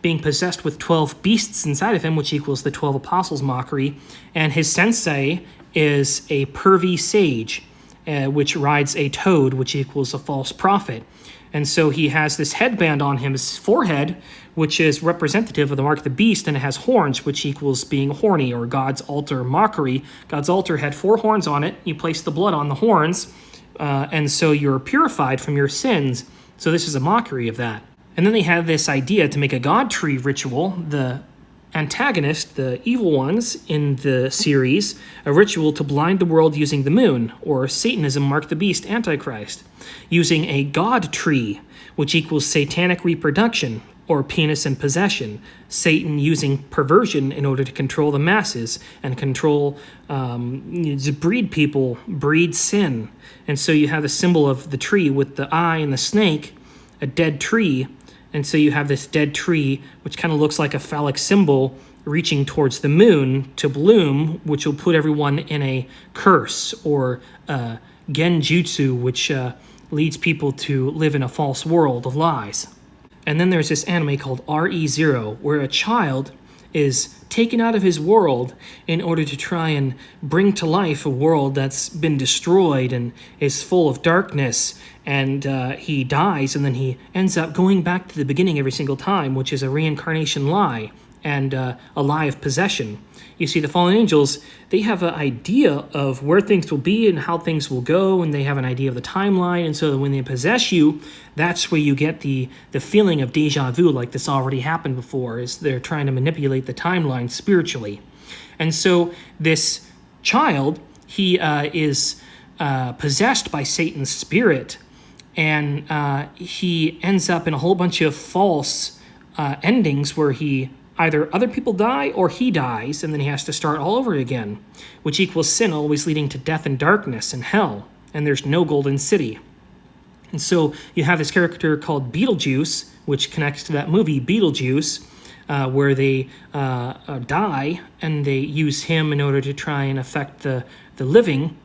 being possessed with 12 beasts inside of him, which equals the 12 apostles' mockery. And his sensei is a pervy sage, which rides a toad, which equals a false prophet. And so he has this headband on his forehead, which is representative of the mark of the beast, and it has horns, which equals being horny, or God's altar mockery. God's altar had 4 horns on it. You place the blood on the horns, and so you're purified from your sins. So this is a mockery of that. And then they have this idea to make a God tree ritual. The antagonist, the evil ones in the series, a ritual to blind the world using the moon, or Satanism, mark the beast, Antichrist, using a God tree, which equals satanic reproduction, or penis and possession. Satan using perversion in order to control the masses and control, to breed people, breed sin. And so you have the symbol of the tree with the eye and the snake, a dead tree. And so you have this dead tree, which kind of looks like a phallic symbol reaching towards the moon to bloom, which will put everyone in a curse, or genjutsu, which leads people to live in a false world of lies. And then there's this anime called RE0, where a child is taken out of his world in order to try and bring to life a world that's been destroyed and is full of darkness, and he dies, and then he ends up going back to the beginning every single time, which is a reincarnation lie and a lie of possession. You see, the fallen angels, they have an idea of where things will be and how things will go, and they have an idea of the timeline, and so that when they possess you, that's where you get the feeling of deja vu, like this already happened before, is they're trying to manipulate the timeline spiritually. And so this child, he is possessed by Satan's spirit, and he ends up in a whole bunch of false endings where he either other people die or he dies, and then he has to start all over again, which equals sin, always leading to death and darkness and hell, and there's no golden city. And so you have this character called Beetlejuice, which connects to that movie Beetlejuice, where they die, and they use him in order to try and affect the living,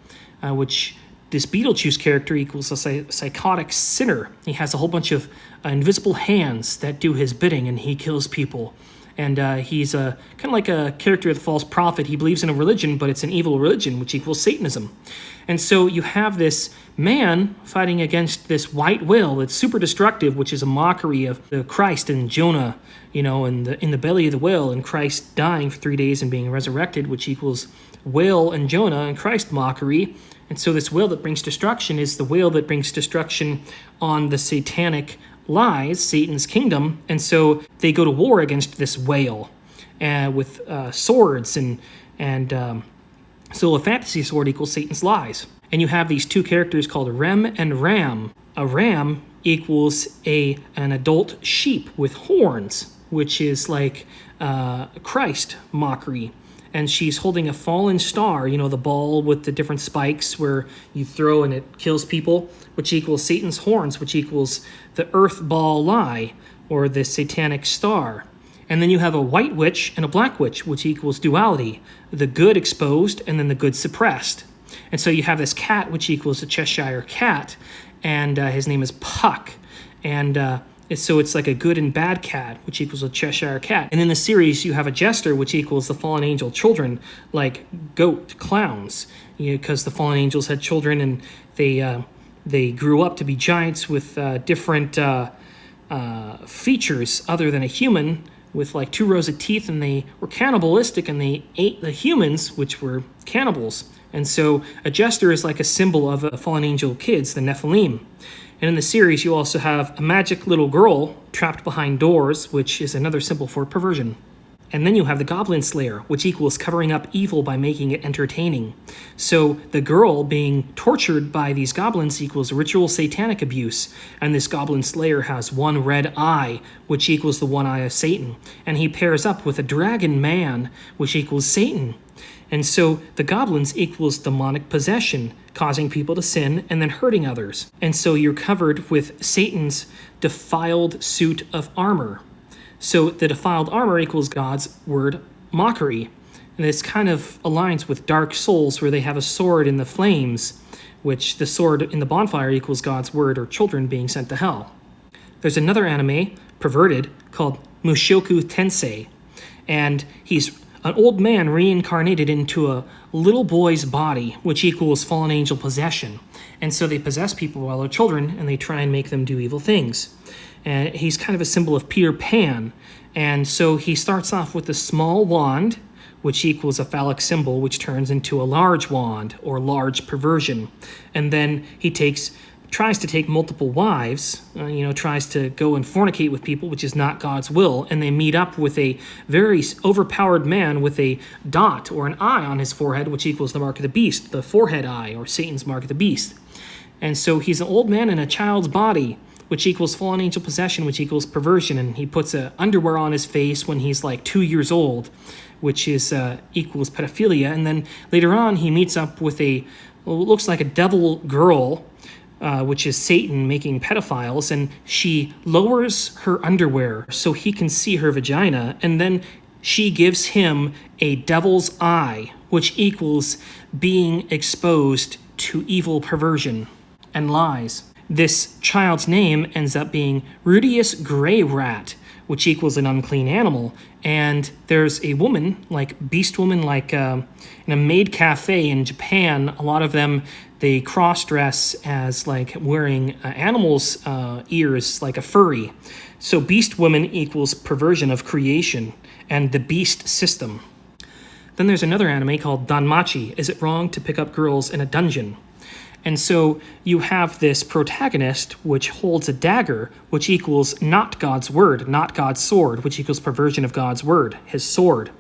which this Beetlejuice character equals a psychotic sinner. He has a whole bunch of invisible hands that do his bidding, and he kills people. And he's kind of like a character of the false prophet. He believes in a religion, but it's an evil religion, which equals Satanism. And so you have this man fighting against this white whale that's super destructive, which is a mockery of the Christ and Jonah, in the belly of the whale, and Christ dying for 3 days and being resurrected, which equals whale and Jonah and Christ mockery. And so this whale that brings destruction is the whale that brings destruction on the satanic lies, Satan's kingdom. And so they go to war against this whale with swords, and so a fantasy sword equals Satan's lies. And you have these two characters called Rem and Ram. A ram equals an adult sheep with horns, which is like Christ mockery. And she's holding a fallen star, the ball with the different spikes where you throw and it kills people, which equals Satan's horns, which equals the earth ball lie, or the satanic star. And then you have a white witch and a black witch, which equals duality, the good exposed and then the good suppressed. And so you have this cat, which equals a Cheshire cat, and his name is Puck. And so it's like a good and bad cat, which equals a Cheshire cat. And in the series, you have a jester, which equals the fallen angel children, like goat clowns, because the fallen angels had children, and they They grew up to be giants with different features other than a human, with like 2 rows of teeth, and they were cannibalistic, and they ate the humans, which were cannibals. And so a jester is like a symbol of a fallen angel kids, the Nephilim. And in the series, you also have a magic little girl trapped behind doors, which is another symbol for perversion. And then you have the Goblin Slayer, which equals covering up evil by making it entertaining. So the girl being tortured by these goblins equals ritual satanic abuse. And this Goblin Slayer has one red eye, which equals the one eye of Satan. And he pairs up with a dragon man, which equals Satan. And so the goblins equals demonic possession, causing people to sin and then hurting others. And so you're covered with Satan's defiled suit of armor. So the defiled armor equals God's word mockery. And this kind of aligns with Dark Souls, where they have a sword in the flames, which the sword in the bonfire equals God's word or children being sent to hell. There's another anime, perverted, called Mushoku Tensei. And he's an old man reincarnated into a little boy's body, which equals fallen angel possession. And so they possess people while they're children, and they try and make them do evil things. And he's kind of a symbol of Peter Pan. And so he starts off with a small wand, which equals a phallic symbol, which turns into a large wand, or large perversion. And then he tries to take multiple wives, tries to go and fornicate with people, which is not God's will, and they meet up with a very overpowered man with a dot or an eye on his forehead, which equals the mark of the beast, the forehead eye, or Satan's mark of the beast. And so he's an old man in a child's body, which equals fallen angel possession, which equals perversion, and he puts underwear on his face when he's like 2 years old, which is equals pedophilia. And then later on, he meets up with what looks like a devil girl, which is Satan making pedophiles, and she lowers her underwear so he can see her vagina, and then she gives him a devil's eye, which equals being exposed to evil perversion and lies. This child's name ends up being Rudius Grey Rat, which equals an unclean animal. And there's a woman, like Beast Woman, like in a maid cafe in Japan. A lot of them, they cross-dress as like wearing animals' ears, like a furry. So Beast Woman equals perversion of creation and the beast system. Then there's another anime called Danmachi, Is It Wrong to Pick Up Girls in a Dungeon? And so you have this protagonist which holds a dagger, which equals not God's word, not God's sword, which equals perversion of God's word, his sword.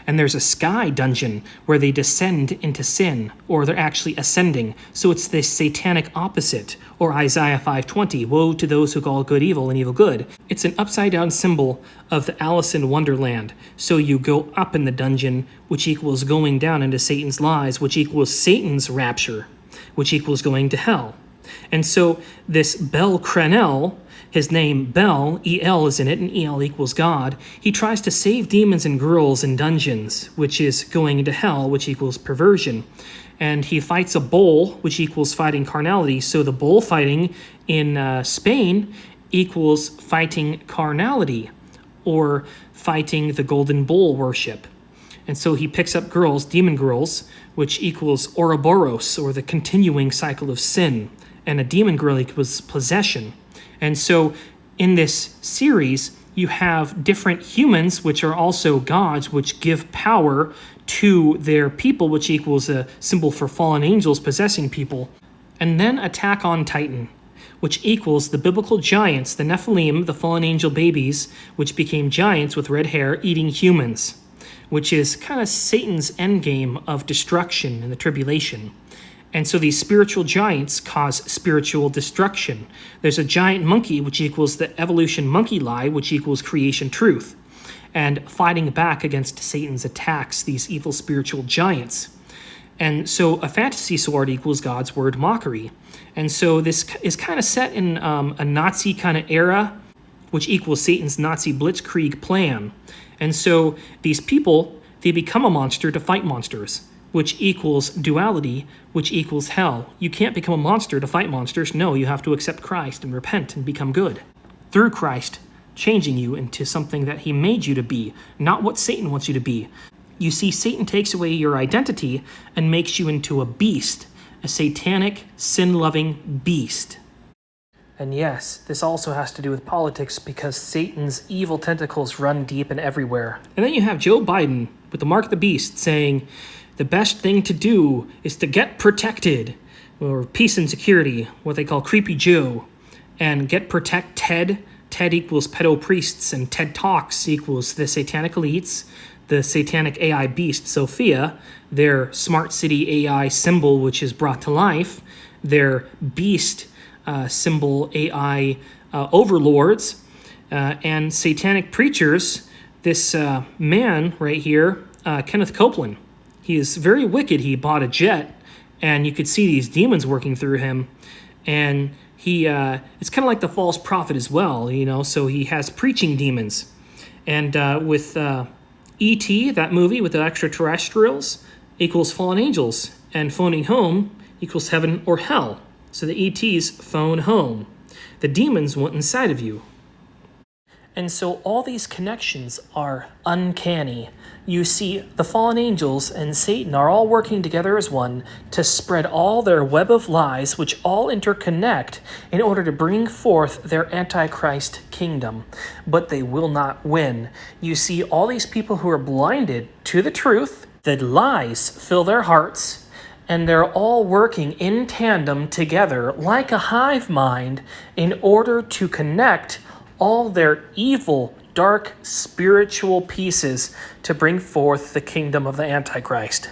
And there's a sky dungeon where they descend into sin, or they're actually ascending. So it's this satanic opposite, or Isaiah 5:20, woe to those who call good evil and evil good. It's an upside down symbol of the Alice in Wonderland. So you go up in the dungeon, which equals going down into Satan's lies, which equals Satan's rapture, which equals going to hell. And so this Bel Cranel, his name Bel, E-L is in it, and E-L equals God. He tries to save demons and girls in dungeons, which is going into hell, which equals perversion. And he fights a bull, which equals fighting carnality. So the bull fighting in Spain equals fighting carnality, or fighting the golden bull worship. And so he picks up girls, demon girls, which equals Ouroboros, or the continuing cycle of sin. And a demon girl equals possession. And so in this series, you have different humans, which are also gods, which give power to their people, which equals a symbol for fallen angels possessing people. And then Attack on Titan, which equals the biblical giants, the Nephilim, the fallen angel babies, which became giants with red hair eating humans, which is kind of Satan's endgame of destruction and the tribulation. And so these spiritual giants cause spiritual destruction. There's a giant monkey, which equals the evolution monkey lie, which equals creation truth, and fighting back against Satan's attacks, these evil spiritual giants. And so a fantasy sword equals God's word mockery. And so this is kind of set in a Nazi kind of era, which equals Satan's Nazi blitzkrieg plan. And so these people, they become a monster to fight monsters, which equals duality, which equals hell. You can't become a monster to fight monsters. No, you have to accept Christ and repent and become good. Through Christ, changing you into something that he made you to be, not what Satan wants you to be. You see, Satan takes away your identity and makes you into a beast. a satanic, sin-loving beast. And yes, this also has to do with politics because Satan's evil tentacles run deep and everywhere. And then you have Joe Biden with the mark of the beast saying the best thing to do is to get protected, or peace and security, what they call Creepy Joe, and get protect Ted. Ted equals pedo priests, and TED Talks equals the satanic elites, the satanic AI beast Sophia, their smart city AI symbol, which is brought to life, their beast symbol AI overlords, and satanic preachers. This man right here, Kenneth Copeland, he is very wicked. He bought a jet, and you could see these demons working through him, and he it's kind of like the false prophet as well, so he has preaching demons. And with E.T., that movie with the extraterrestrials, equals fallen angels, and phoning home equals heaven or hell. So the ETs phone home. The demons want inside of you. And so all these connections are uncanny. You see, the fallen angels and Satan are all working together as one to spread all their web of lies, which all interconnect in order to bring forth their Antichrist kingdom. But they will not win. You see, all these people who are blinded to the truth, the lies fill their hearts, and they're all working in tandem together like a hive mind in order to connect all their evil, dark, spiritual pieces to bring forth the kingdom of the Antichrist.